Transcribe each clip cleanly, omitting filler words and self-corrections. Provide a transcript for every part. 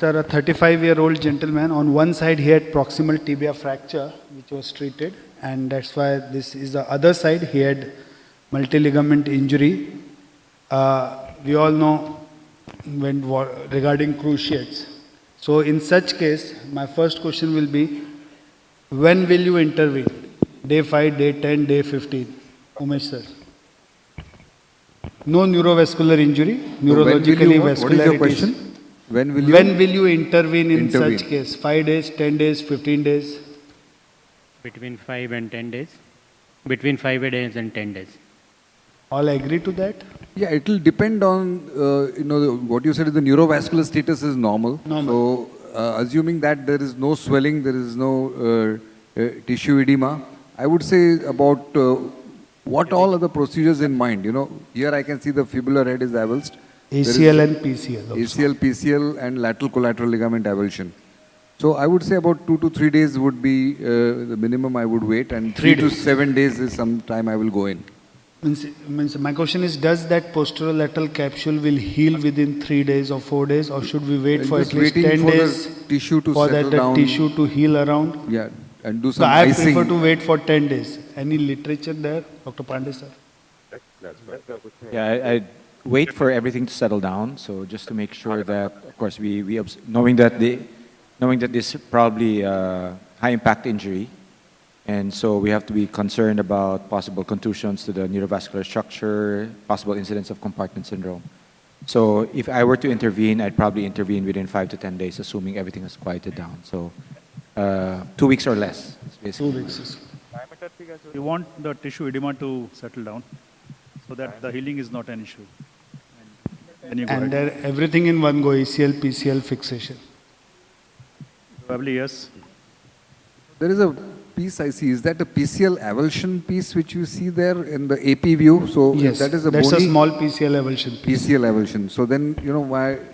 sir, a 35-year-old gentleman, on one side he had proximal tibia fracture, which was treated, and that's why this is the other side, he had multi-ligament injury. We all know regarding cruciates. So in such case, my first question will be, when will you intervene? Day 5, day 10, day 15? Umesh sir. No neurovascular injury, neurologically vascularities. What is your question? When will you intervene in such case? 5 days, 10 days, 15 days? Between 5 and 10 days. Between 5 days and 10 days. All agree to that? Yeah, it will depend on, what you said is the neurovascular status is normal. So, assuming that there is no swelling, there is no tissue edema, I would say about what all other procedures in mind. Here I can see the fibular head is avulsed. ACL and PCL. ACL, PCL and lateral collateral ligament avulsion. So I would say about 2 to 3 days would be the minimum I would wait, and 3 to 7 days is some time I will go in. Means my question is, does that posterolateral capsule will heal within 3 days or 4 days, or should we wait for at least 10 days tissue to for that tissue to heal around? Yeah, and do some I icing. prefer to wait for 10 days. Any literature there, Dr. Pandey sir? Yeah, I'd wait for everything to settle down. So just to make sure that, of course, knowing that this is probably a high impact injury, and so we have to be concerned about possible contusions to the neurovascular structure, possible incidence of compartment syndrome. So if I were to intervene, I'd probably intervene within 5 to 10 days, assuming everything has quieted down. So 2 weeks or less. 2 weeks. You want the tissue edema to settle down so that the healing is not an issue. And everything in one go, ACL, PCL fixation. Probably yes. There is a piece I see. Is that a PCL avulsion piece which you see there in the AP view? So yes, that is that's a small PCL avulsion piece. PCL avulsion. So then,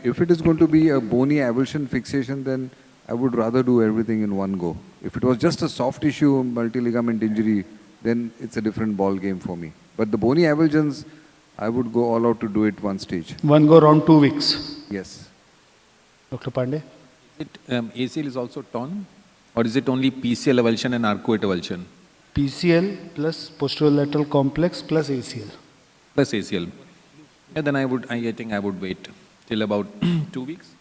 if it is going to be a bony avulsion fixation, then I would rather do everything in one go. If it was just a soft tissue multi-ligament injury, then it's a different ball game for me. But the bony avulsions, I would go all out to do it one stage. One go around 2 weeks. Yes. Dr. Pandey? ACL is also torn, or is it only PCL avulsion and arcuate avulsion? PCL plus posterolateral complex plus ACL. Plus ACL. Yeah, then I think I would wait till about 2 weeks.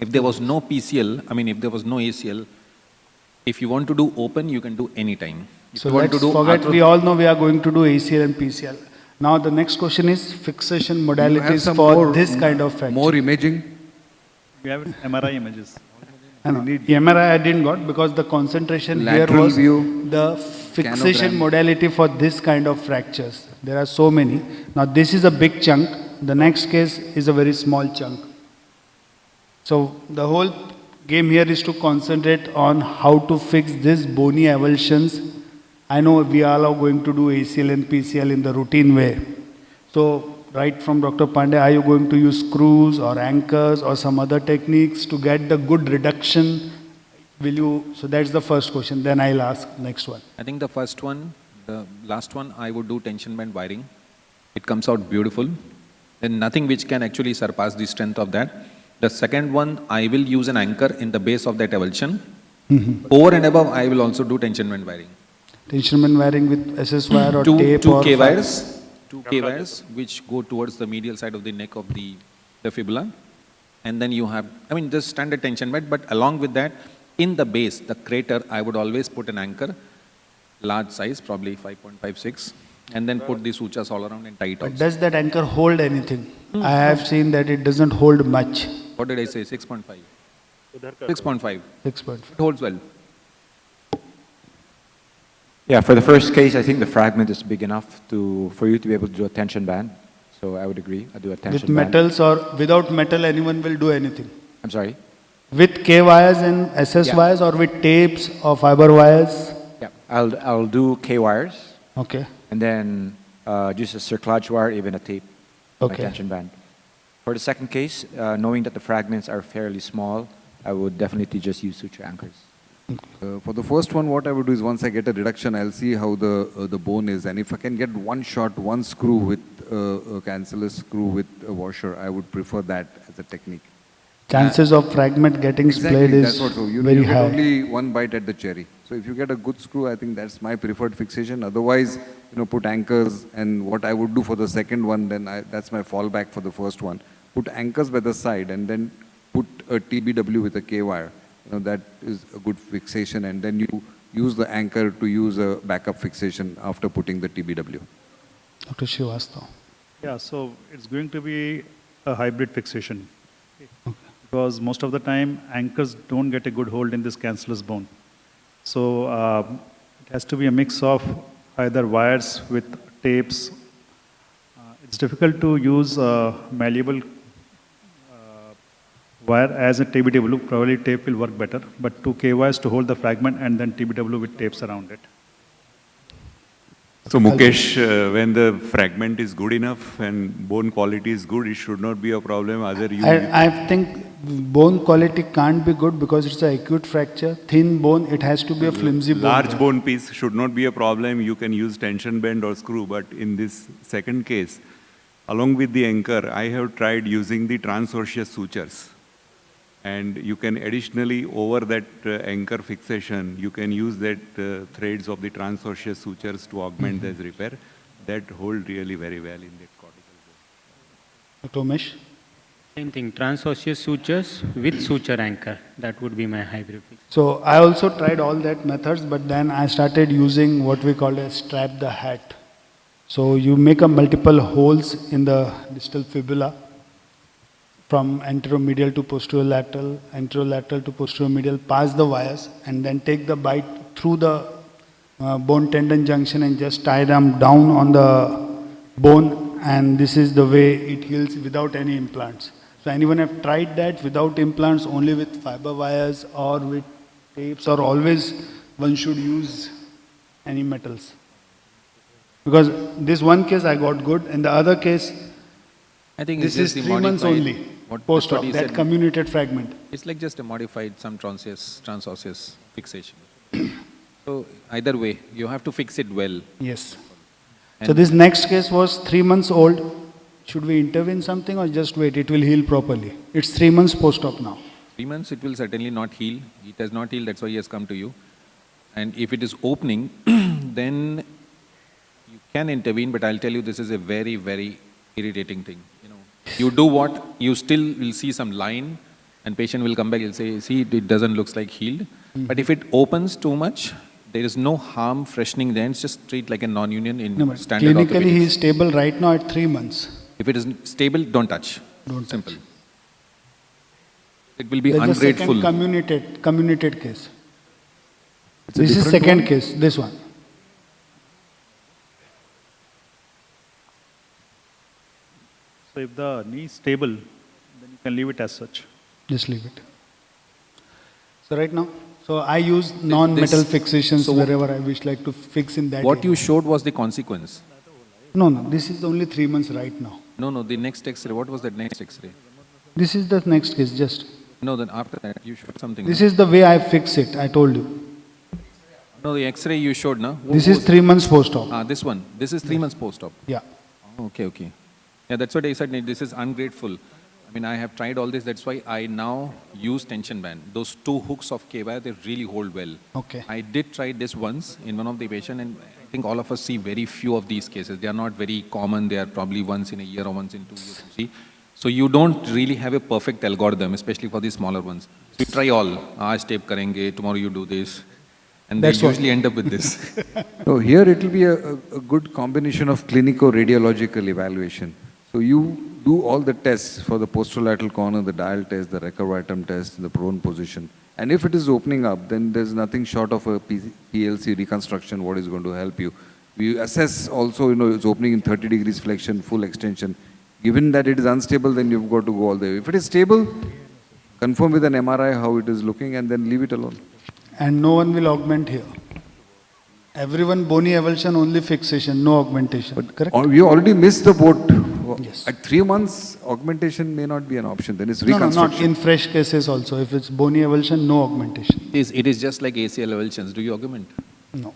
If there was no PCL, if there was no ACL, if you want to do open, you can do any time. So let's forget, we all know we are going to do ACL and PCL. Now the next question is fixation modalities for this kind of fracture. More imaging? We have MRI images. MRI I didn't got because the concentration Lateral here was view, the fixation modality for this kind of fractures. There are so many. Now this is a big chunk. The next case is a very small chunk. So the whole game here is to concentrate on how to fix this bony avulsions. I know we all are going to do ACL and PCL in the routine way. So right from Dr. Pandey, are you going to use screws or anchors or some other techniques to get the good reduction? So that's the first question. Then I'll ask next one. I think the first one, the last one, I would do tension band wiring. It comes out beautiful. Then nothing which can actually surpass the strength of that. The second one, I will use an anchor in the base of that avulsion. Over and above, I will also do tension band wiring. Tension band wiring with SS wire or tape two or K-wires. 2 K-wires which go towards the medial side of the neck of the fibula. And then you have, just standard tension band, but along with that, in the base, the crater, I would always put an anchor, large size, probably 5.56, and then put the sutures all around and tie it out. Does that anchor hold anything? I have seen that it doesn't hold much. What did I say? 6.5. 6.5. 6.5. It holds well. Yeah, for the first case, I think the fragment is big enough for you to be able to do a tension band. So I would agree. I'd do a tension band. With metals or without metal, anyone will do anything? I'm sorry? With K wires and SS wires or with tapes or fiber wires? Yeah, I'll do K wires. Okay. And then just a cerclage wire, even a tape, okay, tension band. For the second case, knowing that the fragments are fairly small, I would definitely just use suture anchors. For the first one, what I would do is once I get a reduction, I'll see how the bone is. And if I can get one shot, one screw with a cancellous screw with a washer, I would prefer that as a technique. Chances of fragment getting splayed Exactly, is that's what. So you very get high. only one bite at the cherry. So if you get a good screw, I think that's my preferred fixation. Otherwise, put anchors, and what I would do for the second one, then that's my fallback for the first one. Put anchors by the side and then put a TBW with a K-wire. That is a good fixation, and then you use the anchor to use a backup fixation after putting the TBW. Dr. Srivastava. Yeah, so it's going to be a hybrid fixation. Because most of the time, anchors don't get a good hold in this cancellous bone. So it has to be a mix of either wires with tapes. It's difficult to use malleable wire as a TBW. Probably tape will work better, but 2 K wires to hold the fragment and then TBW with tapes around it. So Mukesh, when the fragment is good enough and bone quality is good, it should not be a problem. I think bone quality can't be good because it's an acute fracture. Thin bone, it has to be a flimsy bone. Large bone piece should not be a problem. You can use tension band or screw. But in this second case, along with the anchor, I have tried using the transosseous sutures. And you can additionally, over that anchor fixation, you can use that threads of the transosseous sutures to augment this repair. That hold really very well in that cortical bone. Dr. Umesh? Same thing, transosseous sutures with suture anchor. That would be my hybrid fix. So I also tried all that methods, but then I started using what we call a strap the hat. So you make a multiple holes in the distal fibula, from anteromedial to posterolateral, anterolateral to posteromedial, pass the wires and then take the bite through the bone tendon junction and just tie them down on the bone, and this is the way it heals without any implants. So anyone have tried that without implants, only with fiber wires or with tapes, or always one should use any metals? Because this one case I got good, and the other case, I think this it's is just 3 months only, post-op, he that said. comminuted fragment. It's like just a modified some transosseous fixation. So either way, you have to fix it well. Yes. And So this next case was 3 months old. Should we intervene something or just wait? It will heal properly. It's 3 months post-op now. 3 months, it will certainly not heal. It has not healed, that's why he has come to you. And if it is opening, then you can intervene, but I'll tell you this is a very, very irritating thing. You do what, you still will see some line, and patient will come back, he'll say, see, it doesn't look like healed. But if it opens too much, there is no harm freshening there. It's just treat like a non-union in No, but standard clinically he orthopedics. is stable right now at 3 months. If it is stable, don't touch. Don't Simple. touch. It will be There's a ungrateful. second comminuted case. It's a This is different second one? case, this one. So if the knee is stable, then you can leave it as such. Just leave it. So right now, so I use non-metal fixations so wherever I wish like to fix in that What area. you showed was the consequence. No, this is only 3 months right now. No, the next X-ray, what was that next X-ray? This is the next case, just. No, then after that, you showed something. This is the way I fix it, I told you. No, the X-ray you showed, no? This is 3 months post-op. This one. This is 3 months post-op. Yeah. Oh, okay. Yeah, that's what I said. This is ungrateful. I mean, I have tried all this. That's why I now use tension band. Those 2 hooks of K-wire, they really hold well. Okay. I did try this once in one of the patient, and I think all of us see very few of these cases. They are not very common. They are probably once in a year or once in 2 years. You see, so you don't really have a perfect algorithm, especially for the smaller ones. So you try all. Aaj tape karenge. Tomorrow you do this, and That's they what- usually end up with this. No, here it will be a good combination of clinico-radiological evaluation. So you do all the tests for the posterolateral corner, the dial test, the recurvatum test, the prone position. And if it is opening up, then there's nothing short of a PLC reconstruction what is going to help you. We assess also, it's opening in 30 degrees flexion, full extension. Given that it is unstable, then you've got to go all the way. If it is stable, confirm with an MRI how it is looking and then leave it alone. And no one will augment here. Everyone bony avulsion, only fixation, no augmentation. Correct? We already missed the boat. Yes. At 3 months, augmentation may not be an option. Then it's No, reconstruction. not in fresh cases also. If it's bony avulsion, no augmentation. It is just like ACL avulsions. Do you augment? No.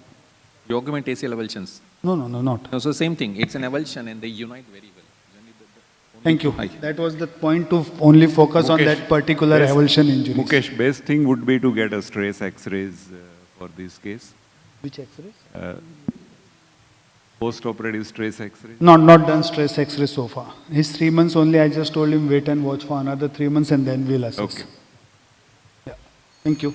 You augment ACL avulsions? No, not. No, so same thing. It's an avulsion and they unite very well. Generally, the Thank you. Aye. That was the point to only focus on Mukesh, that particular best- avulsion injury. Mukesh, best thing would be to get a stress X-rays for this case. Which X-rays? Post-operative stress X-ray. Not done stress X-ray so far. He's 3 months only. I just told him wait and watch for another 3 months and then we'll assess. Okay. Yeah. Thank you.